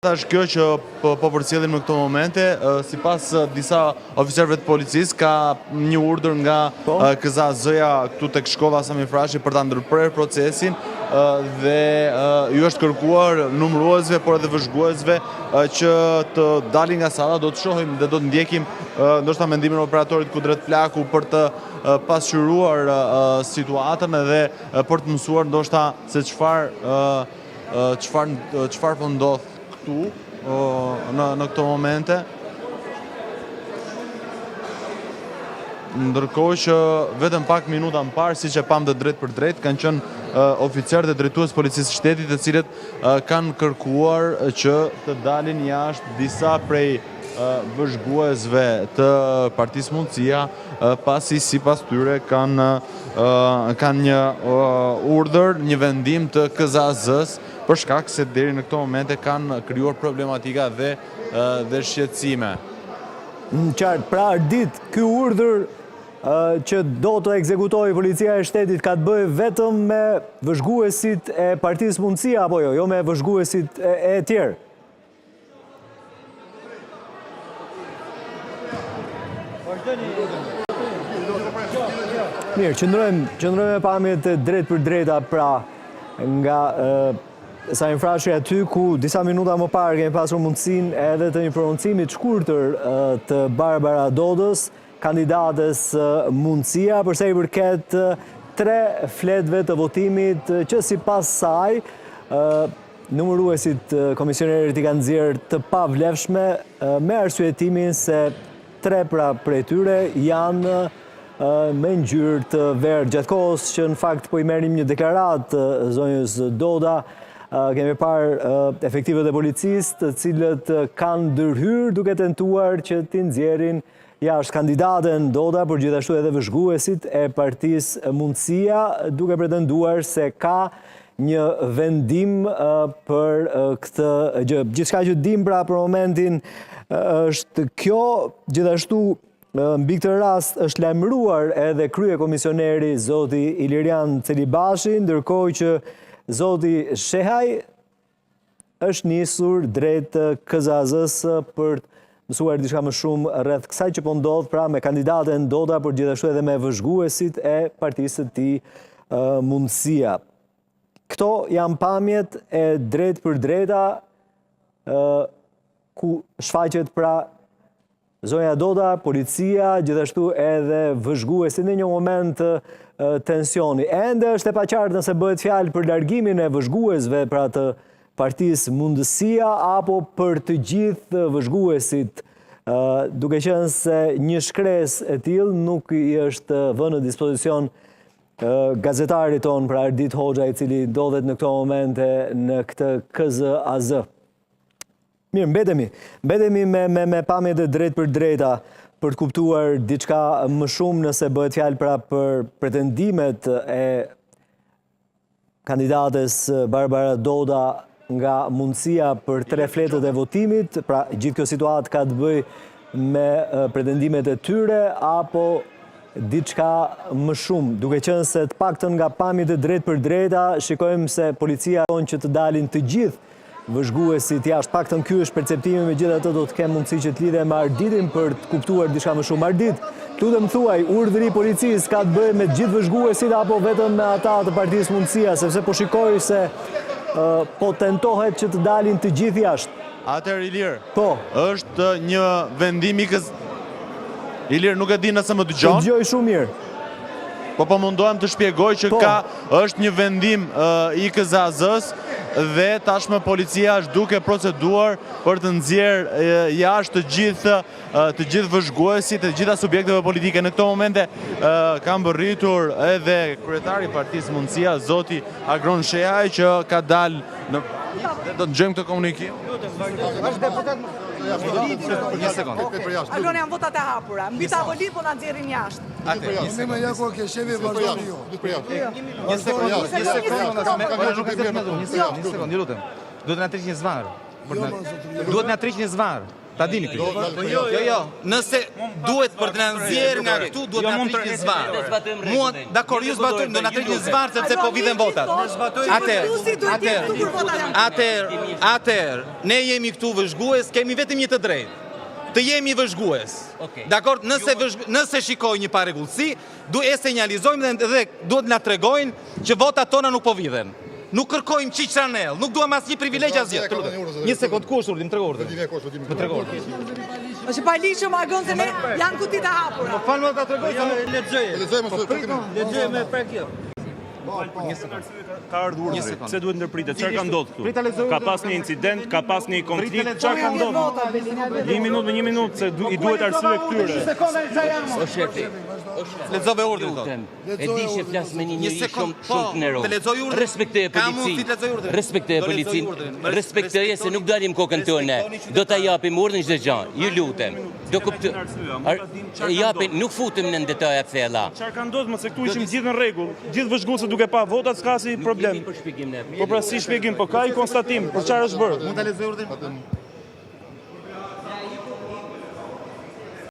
Është kjo që po përcjellim në këto momente, sipas disa oficerëve të policisë ka një urdhër nga KZZ-ja këtu tek shkolla Sami Frashi për ta ndërprerë procesin dhe ju është kërkuar numëruesve por edhe vëzhguesve që të dalin nga salla. Do të shohim dhe do të ndjekim ndoshta mendimin e operatorit Kudret Plaku për të pasqyruar situatën edhe për të mësuar ndoshta se çfarë po ndodh këtu në këto momente. Ndërkohë që vetëm pak minuta më parë, siç e pam të drejt për drejt, kanë qenë oficerët e drejtues policisë shtetit, të cilët kanë kërkuar që të dalin jashtë disa prej vëzhguesve të Partisë Mundësia, pasi sipas tyre kanë një urdhër, një vendim të KZZ-s, për shkak se deri në këto momente kanë krijuar problematika dhe shqetësime. Qartë, pra ardit ky urdhër që do të ekzekutojë policia e shtetit ka të bëjë vetëm me vëzhguesit e Partisë Mundësia apo jo me vëzhguesit e tjerë? Mirë, qëndrojmë me pamjet drejt për drejta, pra nga Sami Frashi aty ku disa minuta më parë kemi pasur mundësinë edhe të një prononcimi të shkurtër të Barbara Dodës, kandidates Mundësia, përsa i përket 3 fletëve të votimit që sipas saj numëruesit komisionerit i kanë nxjerrë të pavlefshme me arsyetimin se 3 prej tyre janë me ngjyrë të verdhë. Gjatë kohës që në fakt po i merrim një deklarat zonjës Doda, kemi parë efektivet e policisë të cilët kanë ndërhyrë duke tentuar që t'i nxjerrin jashtë kandidaten Doda, por gjithashtu edhe vëzhguesit e Partisë Mundësia, duke pretenduar se ka një vendim për këtë gjë. Gjithçka që dim pra për momentin është kjo. Gjithashtu mbi këtë rast është lajmëruar edhe krye komisioneri zoti Ilirian Celibashi, ndërkohë që zoti Shehaj është nisur drejt KZZ-s për të mësuar diçka më shumë rreth kësaj që po ndodh pra me kandidaten Doda, por gjithashtu edhe me vëzhguesit e Partisë së tij Mundësia. Këto janë pamjet e drejt për drejta ku shfaqet pra zonja Doda, policia, gjithashtu edhe vëzhguesit në një moment tensioni. Ende është e paqartë nëse bëhet fjalë për largimin e vëzhguesve pra të Partisë Mundësia apo për të gjithë vëzhguesit, duke qenë se një shkresë e tillë nuk i është vënë në dispozicion gazetarit ton, pra Ardit Hoxha, i cili ndodhet në këto momente në këtë KZAZ. Mirë, mbetemi me pamjet e drejt për drejta për të kuptuar diçka më shumë nëse bëhet fjalë pra për pretendimet e kandidates Barbara Doda nga Mundësia për 3 fletët e votimit, pra gjithë kjo situatë ka të bëjë me pretendimet e tyre apo diçka më shumë, duke qenë se të paktën nga pamjet e drejt për drejta shikojmë se policia thonë që të dalin të gjithë vëzhguesit jashtë. Paktën ky është perceptimi, megjithatë do të kem mundësi që të lidhem me Arditin për të kuptuar diçka më shumë. Ardit, lutem thuaj, urdhri i policisë ka të bëjë me të gjithë vëzhguesit apo vetëm me ata të Partisë Mundësia, sepse po shikoj se po tentohet që të dalin të gjithë jashtë. Atëherë Ilir, po, është një vendim i Ilir, nuk e di nëse më dëgjon. Të dëgjoj shumë mirë. Po mundohem të shpjegoj që është një vendim i KZAZ-s dhe tashmë policia është duke proceduar për të nxjerrë jashtë të gjithë vëzhguesit, të gjitha subjekteve politike. Në këto momente kanë bërritur edhe kryetari i Partisë Mundësia, zoti Agron Shehaj, që ka dalë në do të gjejmë këtë komunikim. Është deputet. Një sekond. Agron, janë votat e hapura. Mbi tavolin po na nxjerrin jashtë. Një jako ke shefi vazhdoni ju. Një sekond, Një lutem. Duhet na triq një zvarr. ta dini këtë. Jo, nëse duhet për të na nxjerrë nga këtu, duhet na tregë një zvarr. Mua, dakor, ju zbatojmë, do na tregë një zvarr sepse po viden votat. Atëherë, ne jemi këtu vëzhgues, kemi vetëm një të drejtë. Të jemi vëzhgues. Dakor, nëse shikoj një parregullsi, duhet e sinjalizojmë dhe duhet na tregojnë që votat tona nuk po vidhen. Nuk kërkojmë qiq ranell, nuk duam asnjë privilegj asgjë. Një sekond, ku është urdhri? Më trego urdhrin. Më trego urdhrin. Është pa ligjshëm argon se ne janë kuti të hapura. Po falë ta tregoj sa Lexoj me prekje. Ka ardhur urdhri. Pse duhet ndërpritet? Çfarë ka ndodhur këtu? Ka pas një incident, ka pas një konflikt, çfarë ka ndodhur? Një minutë se i duhet arsye këtyre. O shefi, lexove urdhrin thotë. e di që flas me një njeri shumë të nervoz. Të lexoj urdhrin. Respektoje Ka mundësi të lexoj policinë. urdhrin. Respektoje Do lexoj policinë. urdhrin. Respektoje se nuk dalim kokën tonë. Do ta japim urdhrin çdo gjë. Ju lutem. Do kuptoj. Japin, nuk futem në detajet thella. Çfarë ka ndodhur, se këtu ishim gjithë në rregull. Gjithë vëzhguese duke pa votat, s'ka si problem. Për shpjegim ne. Po pra si shpjegim, po ka i konstatim për çfarë është bërë. Mund ta lexoj urdhrin?